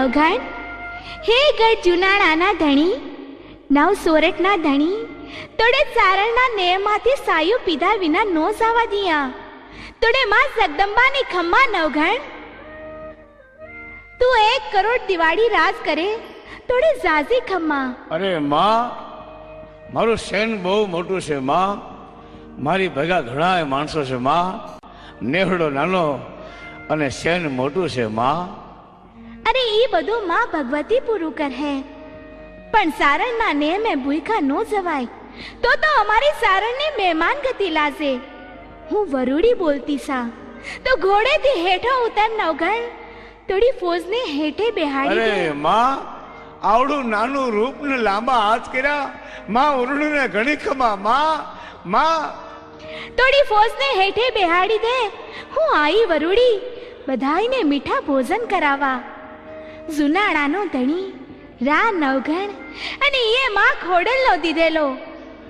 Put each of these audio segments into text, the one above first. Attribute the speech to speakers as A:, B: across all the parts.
A: નવઘણ, હે ગઢ જુનાણાના ધણી, નવ સોરઠના ધણી, તોડે સારણના નેમમાંથી સાયું પીધા વિના નો સાવા દિયા. તોડે માં જગદંબાની ખમ્મા નવઘણ, તું 1 કરોડ દિવાળી રાજ કરે તોડે ઝાઝી ખમ્મા.
B: અરે માં, મારું સેન બહુ મોટું છે માં, મારી ભેગા ઘણા માણસો છે માં, નેહડો નાનો અને સેન મોટું છે માં.
A: અરે ઈ બધું માં ભગવતી પૂરું કર હે, પણ સારણના નેમે ભૂખા નો જવાય. તો અમારી સારણની મહેમાન ગતિ લાશે. હું વરુડી બોલતી સા, તો ઘોડેથી હેઠો ઉતર નવઘણ, થોડી ફોજને હેઠે બેહાડી દે.
B: અરે માં, આવડું નાનું રૂપ ને લાંબા હાથ કર્યા માં, ઉરણીને ઘણી ખમા માં. માં
A: થોડી ફોજને હેઠે બેહાડી દે. હું આઈ વરુડી બધાઈને મીઠા ભોજન કરાવા. જુનાણાનો ધણી રા નવઘણ અને એ માં ખોડલનો દીધેલો,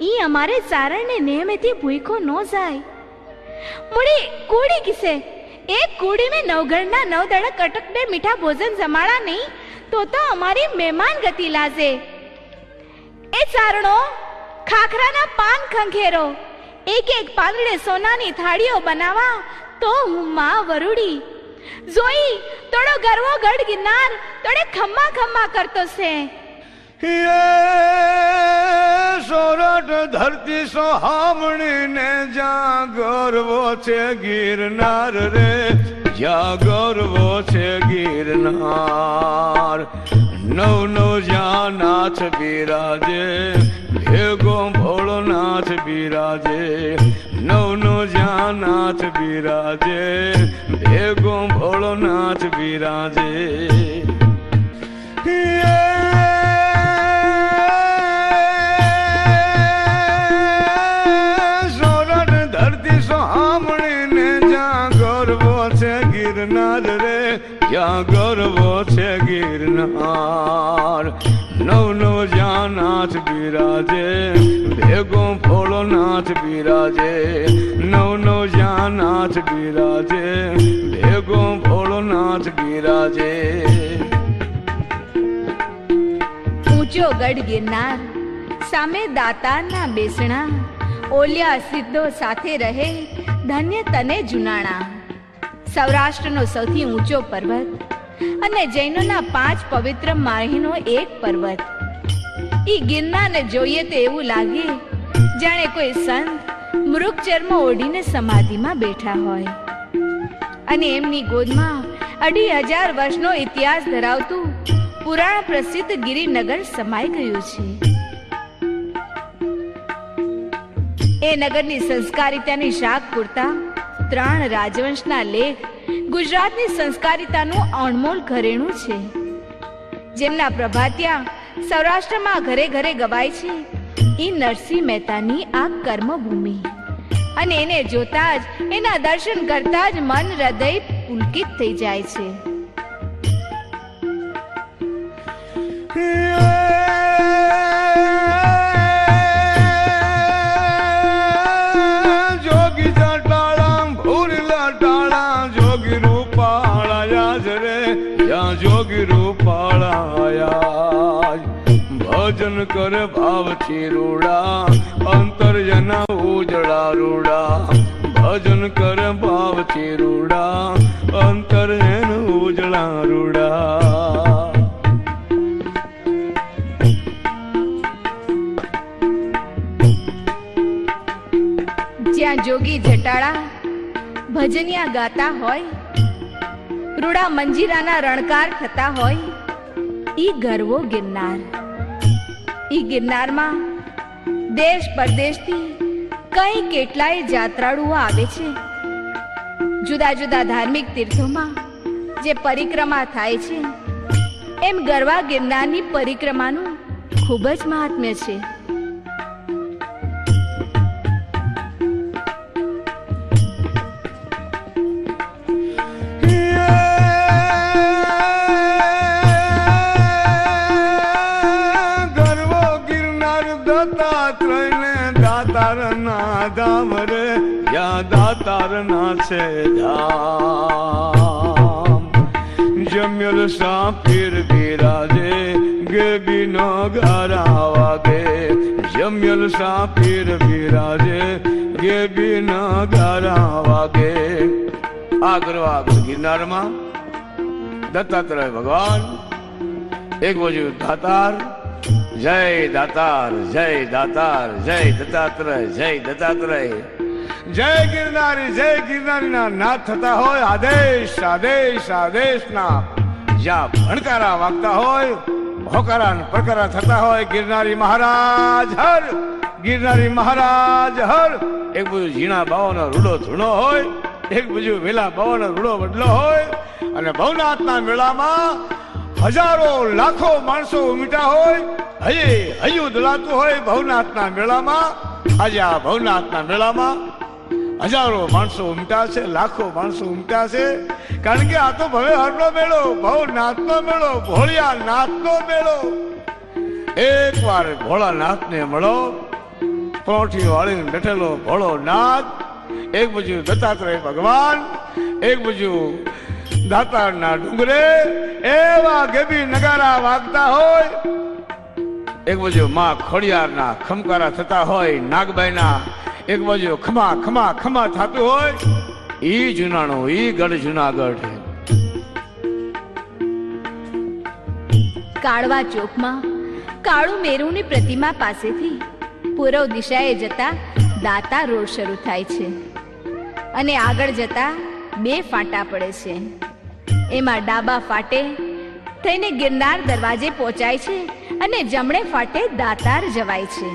A: ઈ અમારે સારણને નેમેથી ભૂખો ન જાય. મુડી કુડી કિસે એક કુડી में નવઘણના 9 દડક અટક બે મીઠા ભોજન જમાડા નહીં તો અમારી મહેમાન ગતિ લાજે. એ સારણો ખાખરાના પાન ખંખેરો, એક પાંદડે સોનાની થાળીઓ બનાવા. તો હું માં વરુડી જોઈ તોડો ગરવો ગઢ ગિરનાર તોડે ખમ્મા ખમ્મા કરતો છે.
B: સોરઠ ધરતી સોહામણી ને જ્યાં ગર્વો છે ગિરનાર રે, જ્યાં ગર્વો છે ગિરનાર. નવ જ્યાં નાથ બિરાજે, ભેગો ભોળોનાથ બિરાજે. નવ જ્યાં નાથ બિરાજે, ભેગો ભોળોનાથ બિરાજે. ગિરનાર રે, જ્યાં ગર્વો છે ગિરનાર. નવ જ્યાં નાથ બિરાજે, ભેગો ભોળોનાથ બિરાજે. નવ જ્યાં નાથ બિરાજે, ભેગો ભોળોનાથ બિરાજે.
A: ઊંચો ગઢ ગિરનાર, સામે દાતારના બેસણા, ઓલિયા સિદ્ધો સાથે રહે, ધન્ય તને જુનાણા. સૌરાષ્ટ્રનો સૌથી ઊંચો પર્વત અને જૈનોના 5 પવિત્ર માહીનો એક પર્વત. ઈ ગિરનારને જોઈએ તો એવું લાગે જાણે કોઈ સંત મૃગ ચર્મ ઓઢીને સમાધિમાં બેઠા હોય અને એમની ગોદમાં 2500 વર્ષનો ઇતિહાસ ધરાવતું પુરાણ પ્રસિદ્ધ ગિરિનગર સમાઈ ગયું છે. એ નગરની સંસ્કારિતાની શાખ પૂરતા 3 રાજવંશના લેખ ગુજરાતની સંસ્કારિતાનું અણમોલ ઘરેણું છે, જેમના પ્રભાત્યા સૌરાષ્ટ્રમાં ઘરે ઘરે ગવાય છે. ઈ નરસિંહ મહેતાની આ કર્મભૂમિ, અને એને જોતા જ, એના દર્શન કરતા જ મન હૃદય પુલકિત થઈ જાય છે.
B: જોગી રૂપાળા ભજન કરે ભાવથી રૂડા, અંતર જના ઉજળા રૂડા. ભજન કરે ભાવથી રૂડા, અંતર જન ઉજળા રૂડા.
A: જ્યાં જોગી જટાળા ભજનિયા ગાતા હોય, રૂડા મંજીરાના રણકાર થતા હોય, ઈ ગરવો ગિરનાર. ઈ ગિરનારમાં દેશ પરદેશથી કઈ કેટલાય જાત્રાળુઓ આવે છે. જુદા જુદા ધાર્મિક તીર્થોમાં જે પરિક્રમા થાય છે, એમ ગરવા ગિરનારની પરિક્રમાનું ખૂબ જ મહાત્મ્ય છે.
B: ધામ રે, જ્યાં દાતારના છે ધામ. જમ્યલ સાપીર બિરાજે ગેબી ન ગારા વાગે જમ્યલ સાપીર બિરાજે ગેબી ન ગારા વાગે આ કરવા ગિરનારમાં દત્તાત્રેય ભગવાન એક બાજુ દાતાર જય દાતાર જય દાતાર જય દત્તાત્રેય જય દત્તાત્રેય જય ગિરનારી ના નાથ થતા હોય આદેશ આદેશ આદેશ ના જ્યાં ભણકારા વાગતા હોય હોકારા પ્રકારા થતા હોય ગિરનારી મહારાજ હર ગિરનારી મહારાજ હર એક બાજુ ઝીણા બાવાનો રૂડો ધૂણો હોય એક બાજુ વેલા બાવાનો રૂડો બદલો હોય અને ભવનાથના મેળામાં હજારો લાખો માણસો ઉમટ્યા હોય હૈયું દલાતું હોય ભવનાથના મેળામાં આજે આ ભવનાથના મેળામાં હજારો માણસો ઉમટ્યા છે લાખો માણસો ઉમટ્યા છે કારણ કે આ તો ભવે હરનો મેળો ભવનાથનો મેળો ભોળિયાનાથનો મેળો એક વાર ભોળાનાથને મળો પોઠી વાળીને બેઠેલો ભોળો નાથ એક બાજુ દત્તાત્રેય ભગવાન એક બાજુ દાતારના ડુંગરે એવા ગેબી નગારા વાગતા હોય એક બાજુ માં ખોડિયારના ખમકારા થતા હોય નાગબાઈના એક બાજુ ખમા ખમા ખમા થતું હોય ઈ જુનાણું ઈ ગઢ જુનાગઢ
A: કાળવા ચોકમાં કાળુ મેરુની પ્રતિમા પાસેથી પૂર્વ દિશાએ જતા દાતા રોડ શરૂ થાય છે અને આગળ જતા બે ફાંટા પડે છે એમાં ડાબા ફાટે થઈને ગિરનાર દરવાજે પહોંચાય છે અને જમણે ફાટે દાતાર જવાય છે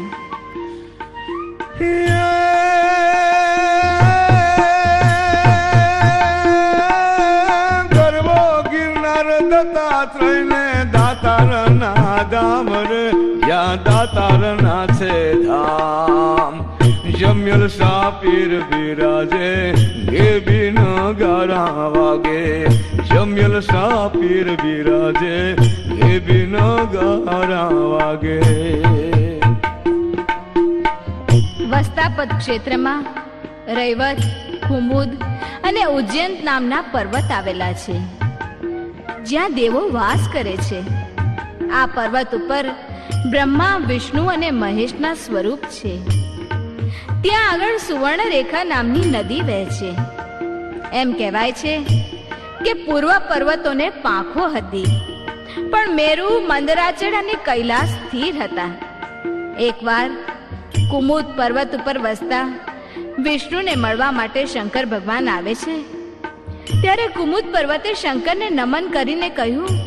B: ગરબો ગિરનાર દત્તાત્રેયને દાતારના ધામ રે જ્યાં દાતારના છે ધામ જમ્યલ સાપીર બિરાજે ગેબી ન ગારા વાગે જમ્યલ સાપીર બિરાજે ગેબી ન ગારા વાગે
A: વસ્તાપદ ક્ષેત્રમાં રૈવત કુમુદ અને ઉજ્જૈન નામના પર્વત આવેલા છે જ્યાં દેવો વાસ કરે છે આ પર્વત ઉપર બ્રહ્મા વિષ્ણુ અને મહેશના સ્વરૂપ છે ત્યાં આગળ સુવર્ણરેખા નામની નદી વહે છે એમ કહેવાય છે કે પૂર્વ પર્વતોને પાંખો હતી પણ મેરુ મંદરાચળ અને કૈલાસ સ્થિર હતા એકવાર કુમુદ પર્વત ઉપર વસતા વિષ્ણુને મળવા માટે શંકર ભગવાન આવે છે ત્યારે કુમુદ પર્વતે શંકરને નમન કરીને કહ્યું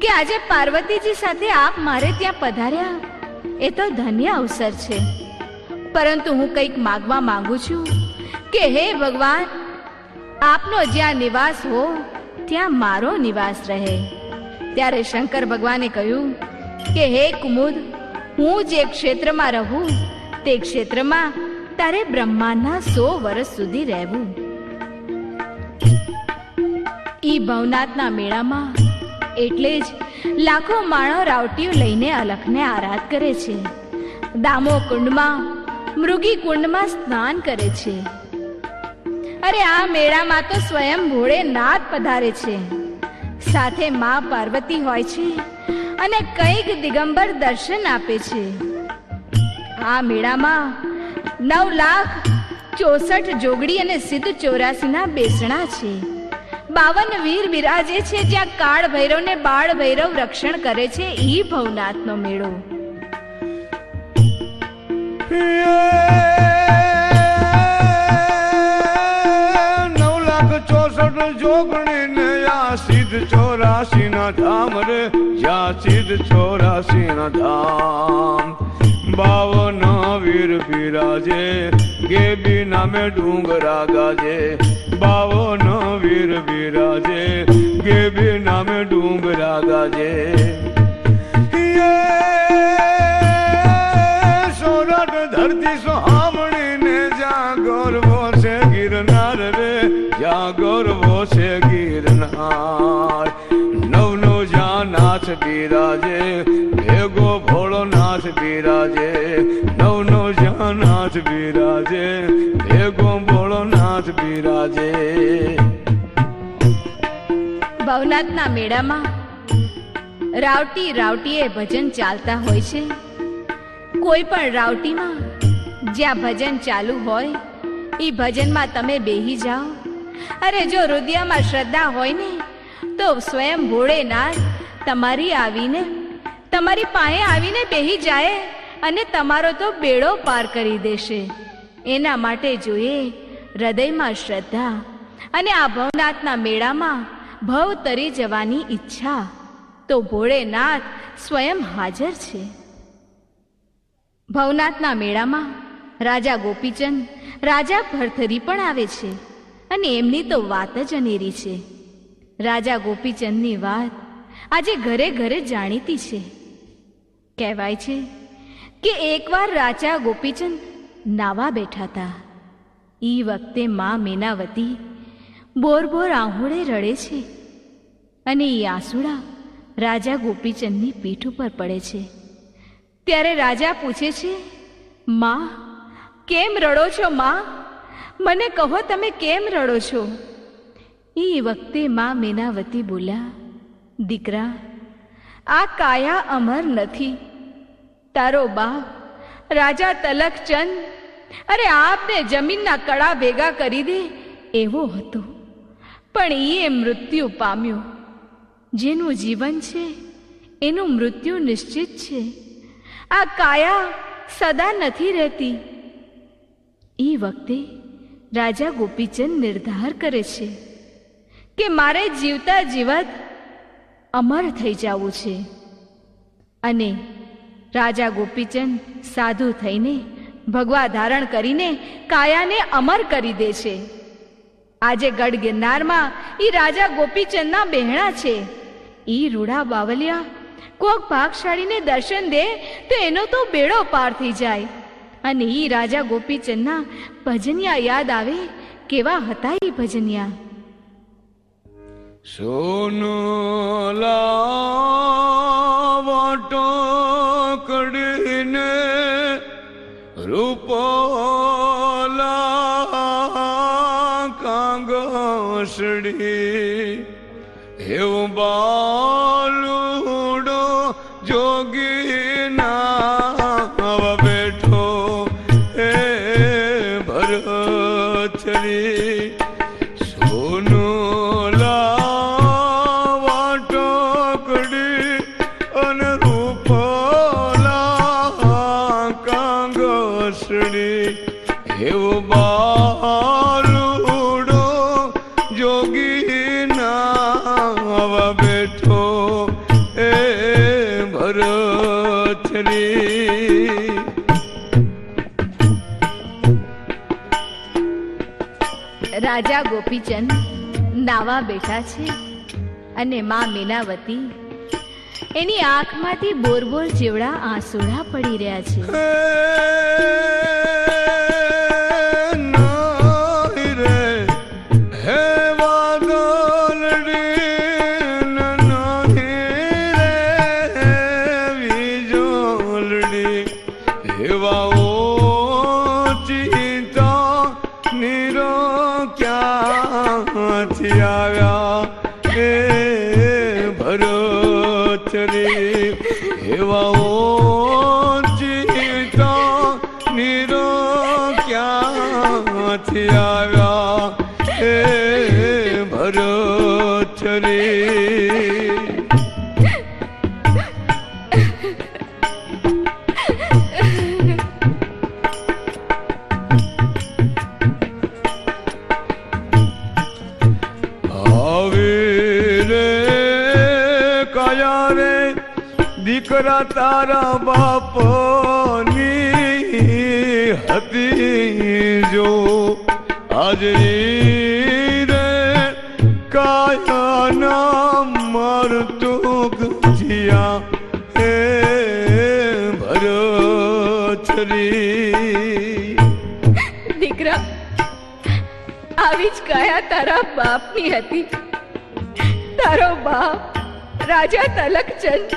A: કે આજે પાર્વતીજી સાથે આપ મારે ત્યાં પધાર્યા એ તો ધન્ય અવસર છે પરંતુ હું કંઈક માગવા માંગુ છું કે હે ભગવાન આપનો જ્યાં નિવાસ હો ત્યાં મારો નિવાસ રહે ત્યારે શંકર ભગવાને કહ્યું કે હે કુમુદ હું જે ક્ષેત્રમાં રહું તે ક્ષેત્રમાં તારે બ્રહ્માંડના 100 વર્ષ સુધી રહેવું ઈ ભવનાથના મેળામાં એટલે જ લાખો માણો રાવટીઓ લઈને અલખને આરાધ કરે છે દામો કુંડમાં મૃગી કુંડમાં સ્નાન કરે છે અરે આ મેળામાં તો સ્વયં ભોળેનાથ પધારે છે સાથે માં પાર્વતી હોય છે અને કંઈક દિગંબર દર્શન આપે છે આ મેળામાં 9,64,00 જોગડી અને સિદ્ધ 84 બેસણા છે 52 વીર બિરાજે છે જ્યાં કાળ ભૈરવ ને બાળ ભૈરવ રક્ષણ કરે છે ઈ ભવનાથનો મેળો
B: 9,64,00 જોગણી ને આ સિદ્ધ 84 ના ધામ રે જ્યાં સિદ્ધ 84 ના ધામ 52 વીર બિરાજે ગેબી નામે ડુંગરા ગાજે 52 વીર બિરાજે ગેબી નામે ડુંગરા ગાજે સોરઠ ધરતી સોહામણી ને જ્યાં ગૌરવો છે ગિરનાર રે જ્યાં ગૌરવો છે ગિરનાર નવ જ્યાં નાથ બિરાજે ભેગો ભોળો નાથ બિરાજે નવ જ્યાં નાથ બિરાજે ભેગો ભોળો નાથ બિરાજે
A: ભવનાથના મેળામાં રાવટી રાવટીએ ભજન ચાલતા હોય છે. કોઈ પણ રાવટીમાં જ્યાં ભજન ચાલુ હોય એ ભજનમાં તમે બેહી જાઓ. અરે જો હૃદયમાં શ્રદ્ધા હોય ને તો સ્વયં ભોળેનાથ તમારી પાસે આવીને બેહી જાય અને તમારો તો બેડો પાર કરી દેશે. એના માટે જોઈએ હૃદયમાં શ્રદ્ધા અને આ ભવનાથના મેળામાં ભવ તરી જવાની ઈચ્છા. તો ભોળેનાથ સ્વયં હાજર છે. ભવનાથના મેળામાં રાજા ગોપીચંદ, રાજા ભરથરી પણ આવે છે અને એમની તો વાત જ અનેરી છે. રાજા ગોપીચંદની વાત આજે ઘરે ઘરે જાણીતી છે. કહેવાય છે કે એકવાર રાજા ગોપીચંદ નાવા બેઠા હતા. એ વખતે મા મેનાવતી બોર બોર આહુડે રડે છે અને એ આંસુડા રાજા ગોપીચંદની પીઠ ઉપર પડે છે. ત્યારે રાજા પૂછે છે, માં કેમ રડો છો? માં મને કહો, તમે કેમ રડો છો? એ વખતે મા મેનાવતી બોલ્યા, દીકરા, આ કાયા અમર નથી. તારો બાપ રાજા તલકચંદ અરે આપને જમીનના કડા ભેગા કરી દે એવો હતો, પણ એ મૃત્યુ પામ્યો. જેનું જીવન છે એનું મૃત્યુ નિશ્ચિત છે. આ કાયા સદા નથી રહેતી. એ વખતે રાજા ગોપીચંદ નિર્ધાર કરે છે કે મારે જીવતા જીવત અમર થઈ જવું છે. અને રાજા ગોપીચંદ સાધુ થઈને ભગવા ધારણ કરીને કાયાને અમર કરી દે છે. આજે ગઢ ગિરનારમાં એ રાજા ગોપીચંદના બહેણા છે. એ રૂડા બાવલિયા કોક ભાગશાળીને દર્શન દે તો એનો તો બેડો પાર થઈ જાય. અને એ રાજા ગોપીચંદના ભજનિયા યાદ આવે. કેવા હતા એ ભજનિયા?
B: સોનો લાવટો કડીને રૂપોલા કાંગસડી એવું બાલુડો જોગી ના બેઠો હે ભરતરી. સોનું લાવટો કડી અને રૂપોલા કાંગસડી એવું બાલુડો જોગી ના બેઠો એ ભરતરી.
A: રાજા ગોપીચંદ નાવા બેઠા છે અને મા મેનાવતી એની આંખમાંથી બોર બોર જેવડા આંસુડા પડી રહ્યા છે.
B: દીકરા તારા બાપની હતી જો આજે રે કાયા મરતું ગજિયા હે ભરતરી.
A: દીકરા, આવી જ કાયા તારા બાપની હતી. તારો બાપ રાજા તલકચંદ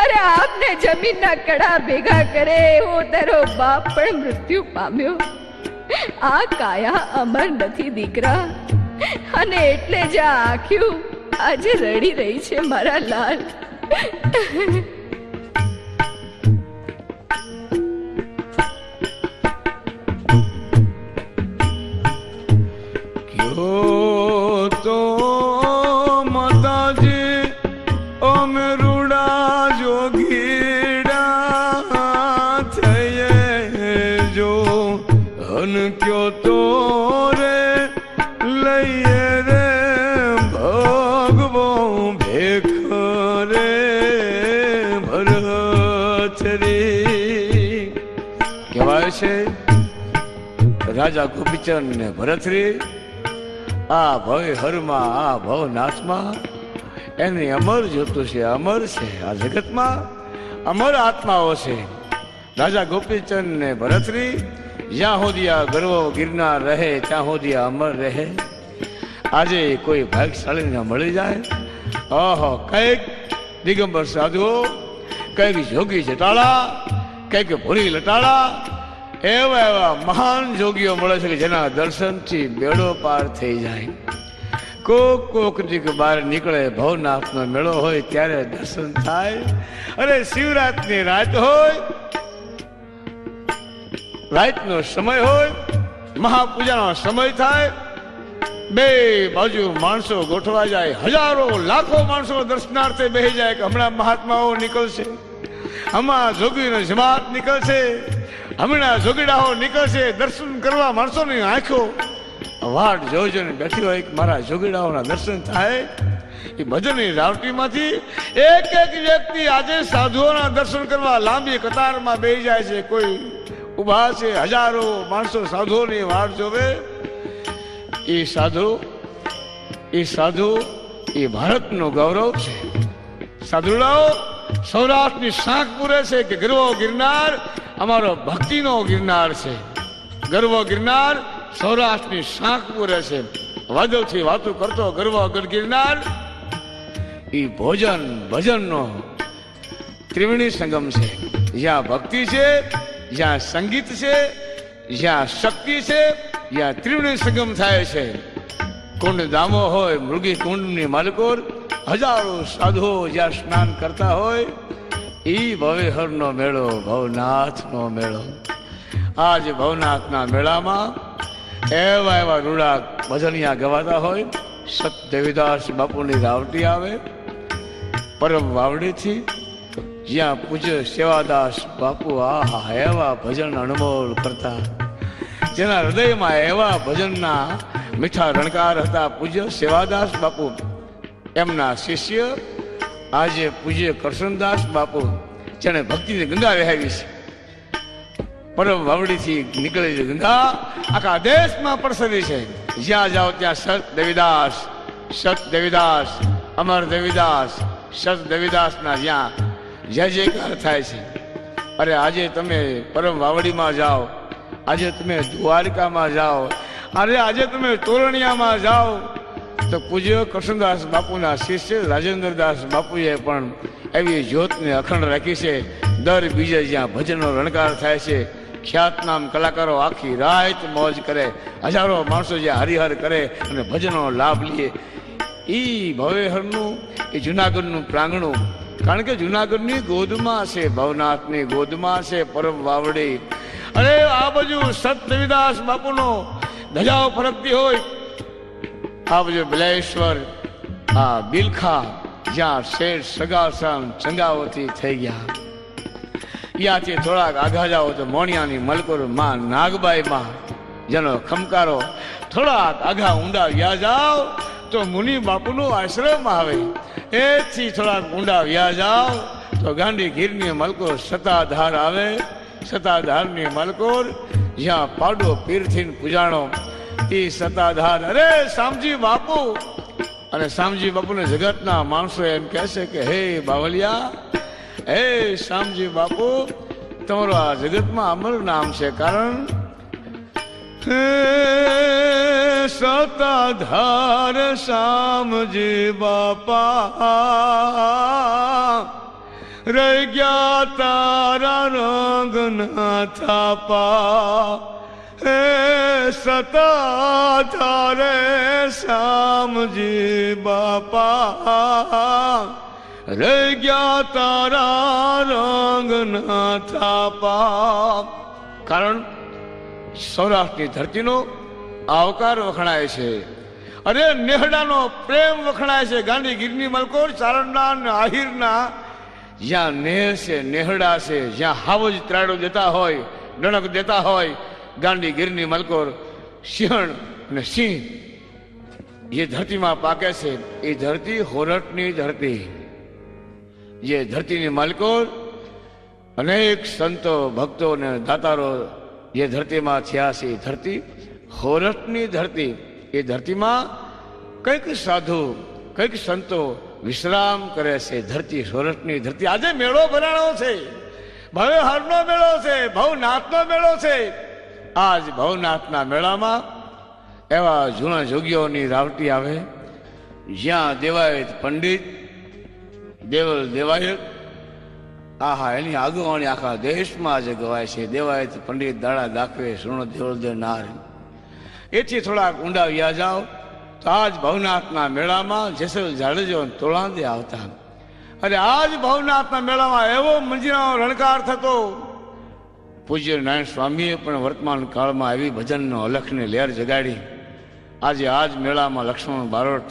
A: અરે આપને જમીનના કડા ભેગા કરે એવો તારો બાપ પણ મૃત્યુ પામ્યો. આ કાયા અમર નથી દીકરા, અને એટલે જ આ આખ્યું આજે રડી રહી છે મારા લાલ.
B: ક્યો તો માતાજી અમે રૂડા જોગીડા થઈએ જો હન ક્યો તો રે લઈએ રે ભગવો ભેખ રે ભરતરી. કહેવાય છે રાજા ગોપીચંદ ને ભરતરી આ ભય હરમાં આ ભવનાથમાં એની અમર જોતું છે, અમર છે. આ જગતમાં અમર આત્માઓ છે. રાજા ગોપીચંદ ને ભરતરી જ્યાં સુધી આ ગર્વ ગિરનાર રહે ત્યાં સુધી આ અમર રહે. આજે કોઈ ભાગ્યશાળીને મળી જાય, ઓહો, કઈક દિગંબર સાધુઓ, કઈક જોગી જટાળા, કઈક ભૂરી લટાળા, એવા એવા મહાન જોગીઓ મળે છે કે જેના દર્શનથી બેડો પાર થઈ જાય. કોક બહાર નીકળે, ભવનાથનો મેળો હોય ત્યારે દર્શન થાય. અરે શિવરાતની રાત હોય, રાતનો સમય હોય, મહાપૂજાનો સમય થાય, બે બાજુ માણસો ગોઠવા જાય, હજારો લાખો માણસો દર્શનાર્થે બેસી જાય કે હમણાં મહાત્માઓ નીકળશે, હમણાં જોગીનો જમાત નીકળશે, હમણાં જોગીડાઓ નીકળશે. દર્શન કરવા માણસોની આંખો વાટ જોઈને બેઠી હોય કે મારા જોગીડાઓના દર્શન થાય. એ ભજનની રાવટીમાંથી એક એક વ્યક્તિ આજે સાધુઓના દર્શન કરવા લાંબી કતારમાં બેસી જાય છે. કોઈ ઉભા છે, હજારો માણસો સાધુઓની વાટ જોવે. એ સાધુ એ ભારતનું ગૌરવ છે. સાધુડાઓ સૌરાષ્ટ્રની શાંખ પૂરે છે કે ગરવો ગિરનાર અમારો ભક્તિનો ગિરનાર છે. ગરવો ગિરનાર સૌરાષ્ટ્રની શાંખ પૂરે છે. વાદળથી વાતો કરતો ગરવો ગિરનાર એ ભોજન ભજનનો ત્રિવેણી સંગમ છે. જ્યાં ભક્તિ છે, જ્યાં સંગીત છે, જ્યાં શક્તિ છે, જ્યાં ત્રિવેણી સંગમ થાય છે. કુંડ દામો હોય, મૃગી કુંડની માલકોર, હજારો સાધુઓ જ્યાં સ્નાન કરતા હોય, એ ભવેહરનો મેળો, ભવનાથનો મેળો. આજ ભવનાથના મેળામાં એવા એવા રૂડા ભજનિયા ગવાતા હોય. સત દેવીદાસ બાપુની રાવટી આવે પરમ વાવડીથી, જ્યાં પૂજ્ય સેવાદાસ બાપુ આહા એવા ભજન અનુભવ કરતા, જેના હૃદયમાં એવા ભજનના મીઠા રણકાર હતા. પૂજ્ય સેવાદાસ બાપુ, એમના શિષ્ય આજે પૂજ્ય કરશનદાસ બાપુ, જેને ભક્તિની ગંગા વહેવી છે. પરમ વાવડીથી નીકળે છે ગંગા, આખા દેશમાં પ્રસરી છે. જ્યાં જાઓ ત્યાં સત દેવીદાસ, સત દેવીદાસ, અમર દેવીદાસ, સત દેવીદાસના જ્યાં જય જયકાર થાય છે. અરે આજે તમે પરમ વાવડીમાં જાઓ, આજે તમે દ્વારકામાં જાઓ, અરે આજે તમે તોરણિયામાં જાઓ, તો પૂજ્ય કરશનદાસ બાપુના શિષ્ય રાજેન્દ્રદાસ બાપુએ પણ એવી જ્યોતને અખંડ રાખી છે. દર બીજે જ્યાં ભજનનો રણકાર થાય છે, ખ્યાતનામ કલાકારો આખી રાત મોજ કરે, હજારો માણસો જ્યાં હરિહર કરે અને ભજનનો લાભ લે. એ ભવેહરનું, એ જુનાગઢનું પ્રાંગણું, કારણ કે જુનાગઢની ગોદમાં છે, ભવનાથની ગોદમાં છે પરમ વાવડી. અરે આ બાજુ સત દેવીદાસ બાપુનો ધજાઓ ફરકતી હોય, આ બાજુ બલેશ્વર, આ બિલખા, જ્યાં શેઠ સગાસન ચંગાવતી થઈ ગયા. ત્યાંથી થોડાક આઘા જાઓ તો મોણિયાની મલકોર માં નાગબાઈ માં, જેનો ખમકારો. થોડાક આઘા ઊંડા વ્યા જાઓ તો મુનિ બાપુનો આશ્રમ આવે. એથી થોડાક ઊંડા વ્યા જાઓ તો ગાંડી ગીરની મલકોર સતાધાર આવે. સતાધારની મલકોર જ્યાં પાડો પીરથી પૂજાણો એ સતાધાર. અરે શામજી બાપુ, અને શામજી બાપુને જગતના માણસો એમ કહે છે કે હે બાવલિયા, હે શામજી બાપુ, તમારું આ જગતમાં અમર નામ છે. કારણ સતાધાર શામજી બાપા રહી ગયા તારા રંગના થાપા. હે સતાધારે શ્યામજી બાપા રહી ગયા તારા રંગના થાપા. કારણ સૌરાષ્ટ્રની ધરતીનો આવકાર વખણાય છે, અરે નેહડાનો પ્રેમ વખણાય છે. ગાંધી ગીરની મલકોર ચારણના અને આહિરના જ્યાં નેહ છે, નેહડા છે, જ્યાં હાવજ ત્રાડો દેતા હોય, ડણક દેતા હોય, ગાંધી ગીરની મલકોર સિંહણ અને સિંહ જે ધરતીમાં પાકે છે એ ધરતી હોરઠની ધરતી. જે ધરતીની માલિકોર અનેક સંતો ભક્તો અને દાતારો જે ધરતીમાં થયા છે એ ધરતી હોરઠની ધરતી. એ ધરતીમાં કંઈક સાધુ કંઈક સંતો વિશ્રામ કરે છે. ધરતી સોરઠની ધરતી. આજે મેળો ભરાણો છે, ભવે હરનો મેળો છે, ભવનાથનો મેળો છે. આજ ભવનાથના મેળામાં એવા જૂના જોગીઓની રાવટી આવે, જ્યાં દેવાયત પંડિત દેવલ દેવાયત, આહા એની આગેવાણી આખા દેશમાં આજે ગવાય છે. દેવાયત પંડિત દાડા દાખવે સુનો દેવલ દે નાર. એથી થોડાક ઊંડા વ્યા જાઓ તો આજ ભવનાથના મેળામાં જેસલ જાડેજો તોળાંદે આવતા. અરે આજ ભવનાથના મેળામાં એવો મંજીરાનો રણકાર થતો. પૂજ્ય નારાયણ સ્વામીએ પણ વર્તમાન કાળમાં એવી ભજનનો અલખની લહેર જગાડી. આજે આજ મેળામાં લક્ષ્મણ બારોટ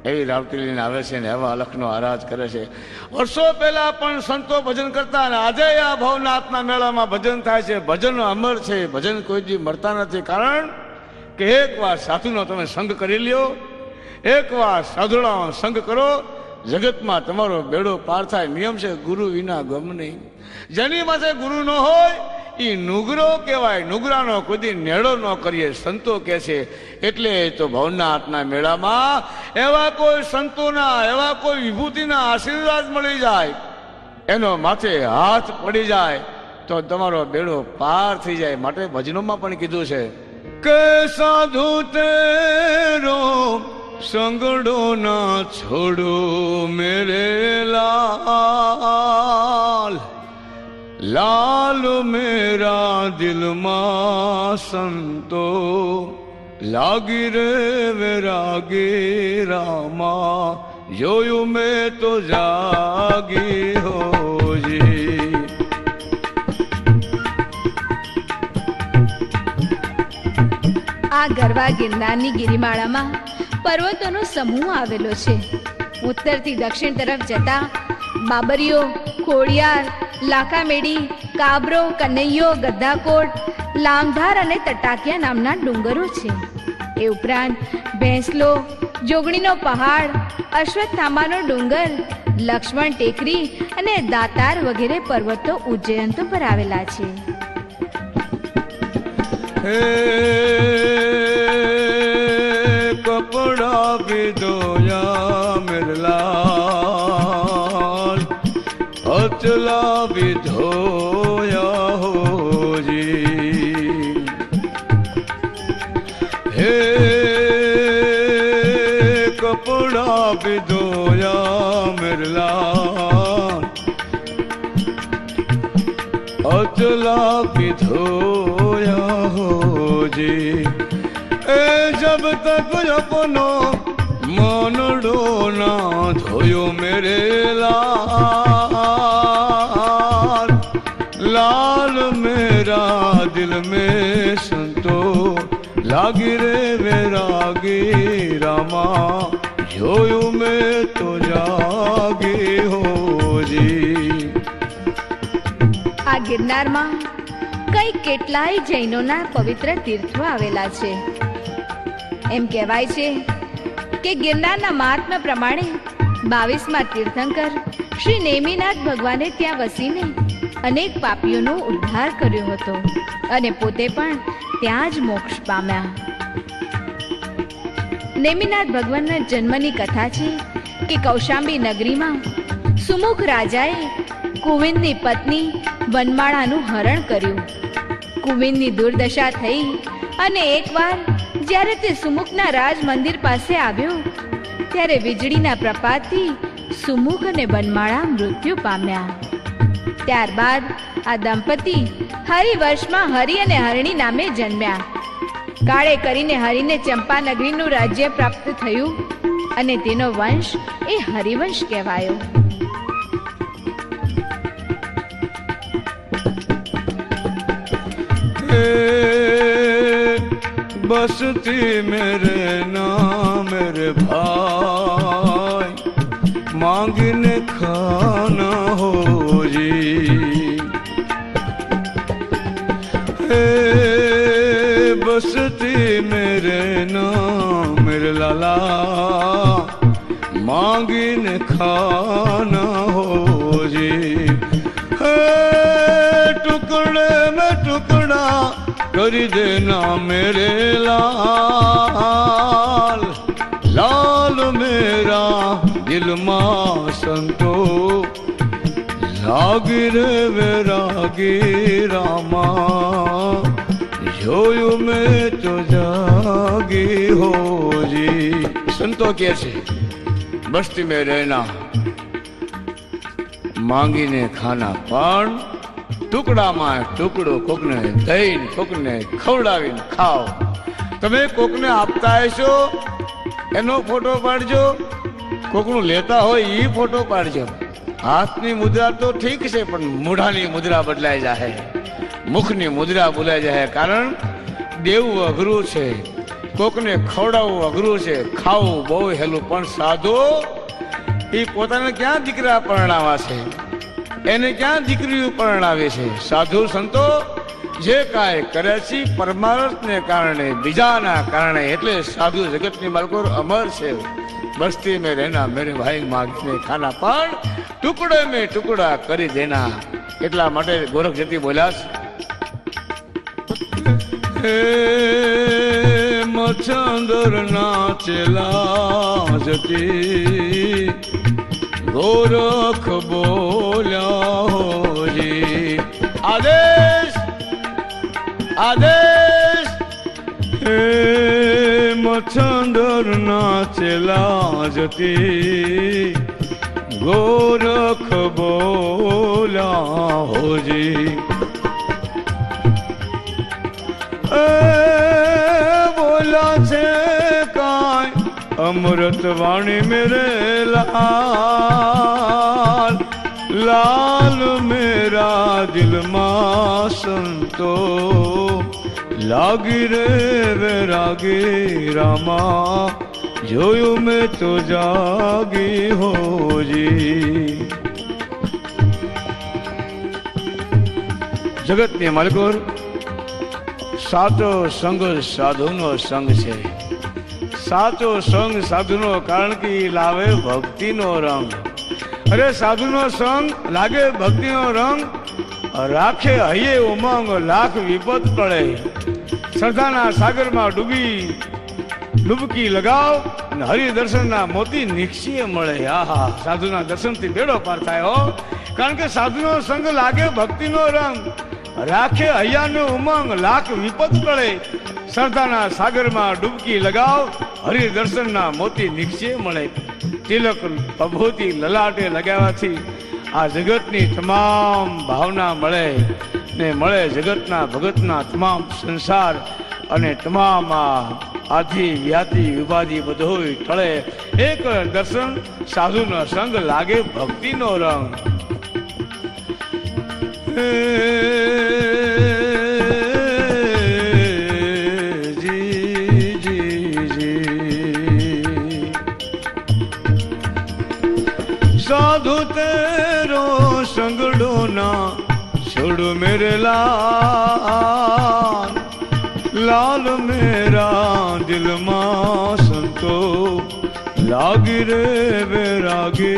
B: એવી રાવટી લઈને આવે છે ને એવા અલખનો આરાધ કરે છે. વર્ષો પહેલા પણ સંતો ભજન કરતા અને આજે આ ભવનાથના મેળામાં ભજન થાય છે. ભજન અમર છે, ભજન કોઈ દી મરતા નથી. કારણ કે એકવાર સાધુનો તમે સંગ કરી લ્યો, એકવાર સાધુનો સંગ કરો, જગતમાં તમારો બેડો પાર થાય. નિયમ છે ગુરુ વિના ગમ નહીં. જેની પાસે ગુરુ ન હોય એ નુગરો કહેવાય. નુગરાનો કોઈ દી નેડો ન કરીએ સંતો કહે છે. એટલે તો ભવનાથના મેળામાં એવા કોઈ સંતોના, એવા કોઈ વિભૂતિના આશીર્વાદ મળી જાય, એનો માથે હાથ પડી જાય તો તમારો બેડો પાર થઈ જાય. માટે ભજનોમાં પણ કીધું છે કે સાધુ તેરો સંગડો ના છોડો મેરે લાલ, લાલ મેરા દિલમાં સંતો લાગી રે વેરાગી રામા, જોયું મેં તો જાગી હોજી.
A: આ ગરવા ગિરનારની ગિરિમાળામાં પર્વતોનો સમૂહ આવેલો છે. ઉત્તરથી દક્ષિણ તરફ જતા બાબરીઓ, ખોડિયાર, લાખામેડી, કાબરો, કનૈયો, ગદ્દાકોટ, લામધાર અને તટાકિયા નામના ડુંગરો છે. એ ઉપરાંત ભેંસલો, જોગણીનો પહાડ, અશ્વત્થામાનો ડુંગર, લક્ષ્મણ ટેકરી અને દાતાર વગેરે પર્વતો ઉજ્જયંતો પર આવેલા છે.
B: હે કપડા વિધોયા મિરલાલ, અચલા વિધોયા હોજી. હે કપડા વિધોયા મિરલાલ, અચલા વિધોયા હોજી. એ જબ તક अपनो मनडो ना धोयो मेरे लाल, लाल मेरा दिल में संतो लागी रे वैरागी रामा, જોયું મેં તો જાગી હોજી.
A: આ ગિરનારમાં કઈ કેટલાય જૈનોના પવિત્ર તીર્થો આવેલા છે. એમ કહેવાય છે કે ગિરનારના મહાત્મ્ય પ્રમાણે 22માં તીર્થંકર શ્રી નેમિનાથ ભગવાને ત્યાં વસીને અનેક પાપીઓનો ઉદ્ધાર કર્યો હતો અને પોતે પણ ત્યાં જ મોક્ષ પામ્યા. નેમિનાથ ભગવાનના જન્મની કથા છે કે કૌશાંબી નગરીમાં સુમુખ રાજાએ કુવિંદની પત્ની વનમાળાનું હરણ કર્યું. કુવિંદની દુર્દશા થઈ અને એકવાર જ્યારે તે સુમુખના રાજ મંદિર પાસે આવ્યો ત્યારે વીજળીના પ્રપાતથી સુમુખ અને વનમાળા મૃત્યુ પામ્યા. ત્યારબાદ આ દંપતી હરિવર્ષમાં હરિ અને હરણી નામે જન્મ્યા. કાળે કરીને હરિને ચંપા નગરીનું રાજ્ય પ્રાપ્ત થયું અને તેનો વંશ એ હરિવંશ કહેવાયો.
B: बसती मेरे नाम मेरे भाई मांगने खाना हो जी. बसती मेरे नाम मेरे लाला मांगने खाना हो जी. टुकड़े में टुकड़ा કરી દેના મેરે લાલ લાલ મેરા દિલમાં સંતો લાગી રે વેરાગી રામા જોયું મેં તો જાગી હોજી. સંતો કે છે બસ્તી મેં રહેના માંગીને ખાના પણ ટુકડામાં ટુકડો કોકને દઈને કોકને ખવડાવીને ખાઓ. તમે કોકને આપતા હશો એનો ફોટો પાડજો, કોકનું લેતા હોય એ ફોટો પાડજો. હાથની મુદ્રા તો ઠીક છે પણ મોઢાની મુદ્રા બદલાઈ જાય, મુખની મુદ્રા બોલાઈ જાય. કારણ દેવું અઘરું છે, કોકને ખવડાવવું અઘરું છે, ખાવું બહુ હેલું. પણ સાધુ એ પોતાને ક્યાં દીકરા પરણાવા છે, એને ક્યાં દીકરીઓ પરણાવે છે. સાધુ સંતો જે કાંઈ કરે છે પરમાર્થને કારણે, બીજાના કારણે. એટલે સાધુ જગતની માલકો અમર છે. બસ્તી મેં રહેના મેરે ભાઈ માગને ખાના પણ ટુકડે મેં ટુકડા કરી દેના. એટલા માટે ગોરખ જતી બોલ્યા છે મચ્છંદર નાચેલા જતી ગોરખ બોલ્યા હોજી. આદેશ આદેશ હે મચ્છંદર નાચેલા જતી ગોરખ બોલ્યા હોજી. બોલા છે કાંઈ અમૃત વાણી મેરે લાલ લાલ મેરા દિલમાં સંતો લાગી રે વેરાગી રામા જોયું મેં તો જાગી હોજી. જગતની માલિકોર સાચો સંગ સાધુનો સંગ છે. સાચો સંગ સાધુનો, કારણ કે લાવે ભક્તિનો રંગ. અરે સાધુનો સંગ લાગે ભક્તિનો રંગ, રાખે હૈયે ઉમંગ લાખ વિપત ટળે. શ્રદ્ધાના સાગરમાં ડૂબકી લગાવ અને હરિ દર્શનના મોતી નિક્ષીએ મળે. આહા, સાધુના દર્શનથી બેડો પાર થાય હો. કારણ કે સાધુનો સંગ લાગે ભક્તિનો રંગ, રાખે હૈયાનો ઉમંગ લાખ વિપત ટળે. શ્રદ્ધાના સાગરમાં ડૂબકી લગાવ, હરિ દર્શનના મોતી નિક્ષે મળે. તિલક પ્રભુતિ લલાટે લગાવવાથી આ જગતની તમામ ભાવના મળે ને મળે જગતના ભગતના તમામ સંસાર અને તમામ આધિ વ્યાધિ વિવાદી બધું ટળે. એક દર્શન સાધુનો સંગ લાગે ભક્તિનો રંગ. साधु तेरो संगड़ो ना छोड़ मेरे लाल लाल मेरा दिल मां संतो लागी रे वैरागी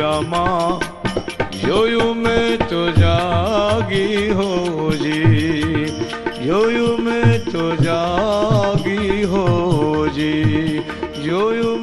B: रामा જોયું મેં તો જાગી હોજી, જોયું મેં તો જાગી હોજી, જોયું